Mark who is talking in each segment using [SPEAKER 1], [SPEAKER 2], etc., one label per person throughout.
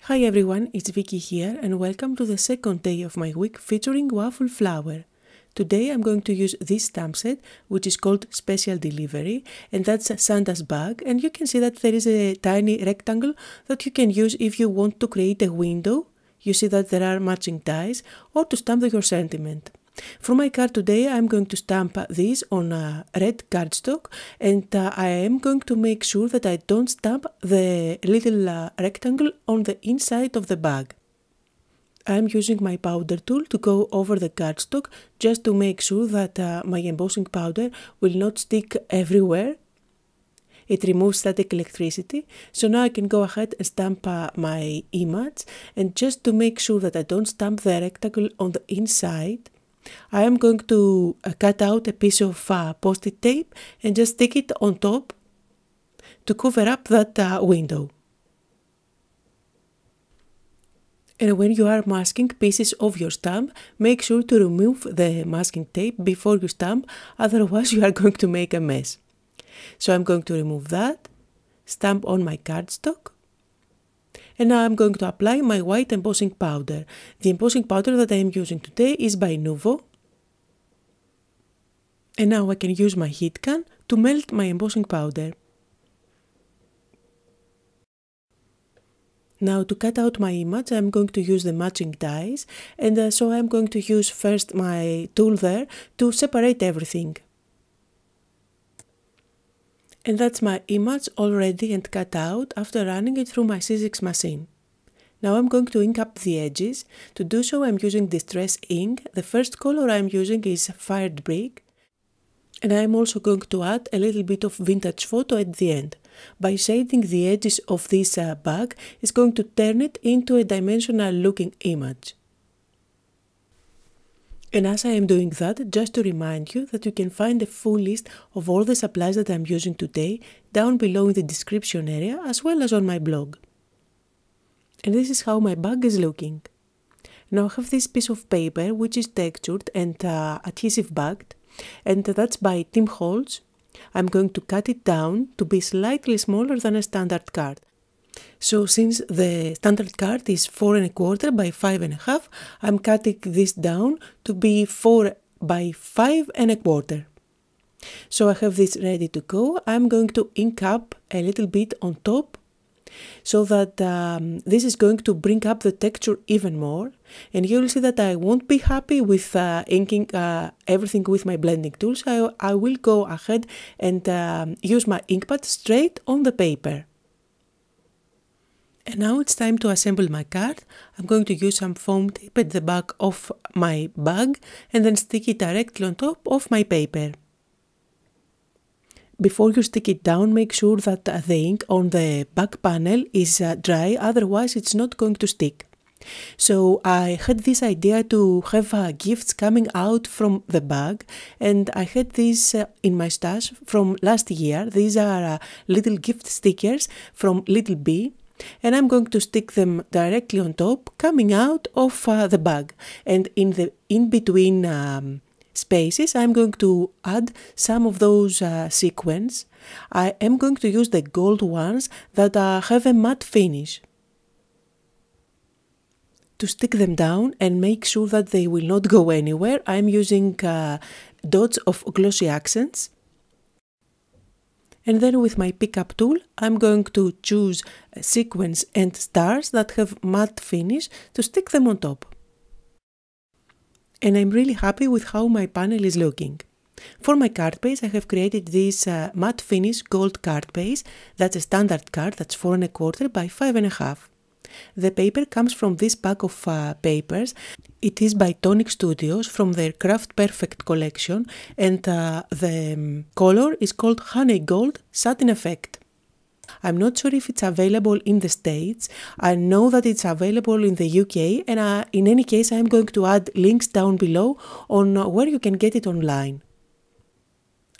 [SPEAKER 1] Hi everyone, it's Vicky here and welcome to the second day of my week featuring Waffle Flower. Today I'm going to use this stamp set which is called Special Delivery, and that's Santa's bag, and you can see that there is a tiny rectangle that you can use if you want to create a window. You see that there are matching dies or to stamp your sentiment. For my card today I'm going to stamp this on a red cardstock, and I am going to make sure that I don't stamp the little rectangle on the inside of the bag. I'm using my powder tool to go over the cardstock just to make sure that my embossing powder will not stick everywhere. It removes static electricity, so now I can go ahead and stamp my image, and just to make sure that I don't stamp the rectangle on the inside, I am going to cut out a piece of post-it tape and just stick it on top to cover up that window. And when you are masking pieces of your stamp, make sure to remove the masking tape before you stamp, otherwise you are going to make a mess. So I'm going to remove that, stamp on my cardstock, and now I'm going to apply my white embossing powder. The embossing powder that I am using today is by Nuvo. And now I can use my heat gun to melt my embossing powder. Now to cut out my image I'm going to use the matching dies, and so I'm going to use first my tool there to separate everything. And that's my image all ready and cut out after running it through my C6 machine. Now I'm going to ink up the edges. To do so I'm using Distress ink. The first color I'm using is Fired Brick. And I'm also going to add a little bit of vintage photo at the end. By shading the edges of this bag, it's going to turn it into a dimensional looking image. And as I am doing that, just to remind you that you can find a full list of all the supplies that I'm using today down below in the description area, as well as on my blog. And this is how my bag is looking. Now I have this piece of paper which is textured and adhesive bagged, and that's by Tim Holtz. I'm going to cut it down to be slightly smaller than a standard card. So since the standard card is 4 1/4 by 5 1/2, I'm cutting this down to be 4 by 5 1/4. So I have this ready to go. I'm going to ink up a little bit on top so that this is going to bring up the texture even more. And you'll see that I won't be happy with inking everything with my blending tool, so I will go ahead and use my ink pad straight on the paper. And now it's time to assemble my card. I'm going to use some foam tape at the back of my bag and then stick it directly on top of my paper. Before you stick it down, make sure that the ink on the back panel is dry, otherwise it's not going to stick. So I had this idea to have gifts coming out from the bag, and I had these in my stash from last year. These are little gift stickers from Little B. And I'm going to stick them directly on top, coming out of the bag. And in the in-between spaces, I'm going to add some of those sequins. I am going to use the gold ones that have a matte finish. To stick them down and make sure that they will not go anywhere, I'm using dots of glossy accents. And then with my pickup tool, I'm going to choose sequins and stars that have matte finish to stick them on top. And I'm really happy with how my panel is looking. For my card base, I have created this matte finish gold card base. That's a standard card, that's 4 1/4 by 5 1/2. The paper comes from this pack of papers. It is by Tonic Studios from their Craft Perfect collection, and the color is called Honey Gold Satin Effect. I'm not sure if it's available in the States. I know that it's available in the UK, and in any case I'm going to add links down below on where you can get it online.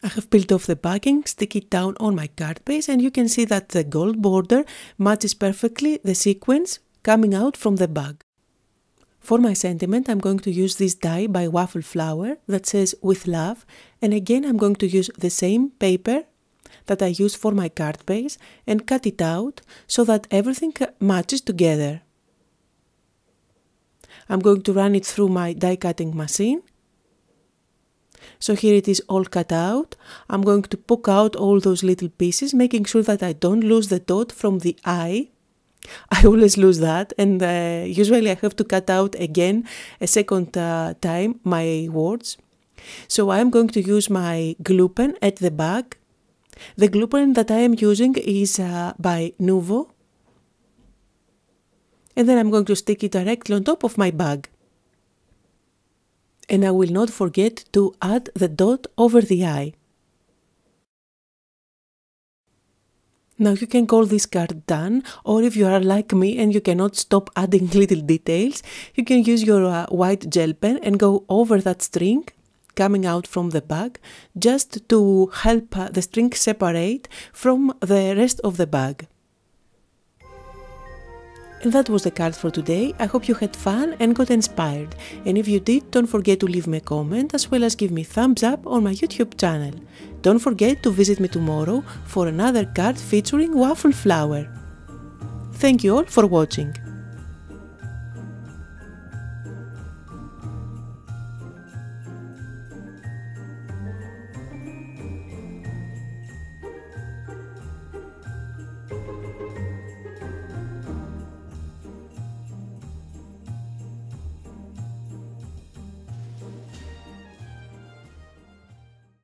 [SPEAKER 1] I have peeled off the backing, stick it down on my card base, and you can see that the gold border matches perfectly the sequins coming out from the bag. For my sentiment, I'm going to use this die by Waffle Flower that says "With Love", and again I'm going to use the same paper that I use for my card base and cut it out so that everything matches together. I'm going to run it through my die cutting machine. So here it is all cut out. I'm going to poke out all those little pieces, making sure that I don't lose the dot from the eye. I always lose that, and usually I have to cut out again a second time my words. So I'm going to use my glue pen at the back. The glue pen that I am using is by Nuvo. And then I'm going to stick it directly on top of my bag. And I will not forget to add the dot over the eye. Now you can call this card done, or if you are like me and you cannot stop adding little details, you can use your white gel pen and go over that string coming out from the bag, just to help the string separate from the rest of the bag. And that was the card for today. I hope you had fun and got inspired. And if you did, don't forget to leave me a comment as well as give me thumbs up on my YouTube channel. Don't forget to visit me tomorrow for another card featuring Waffle Flower. Thank you all for watching.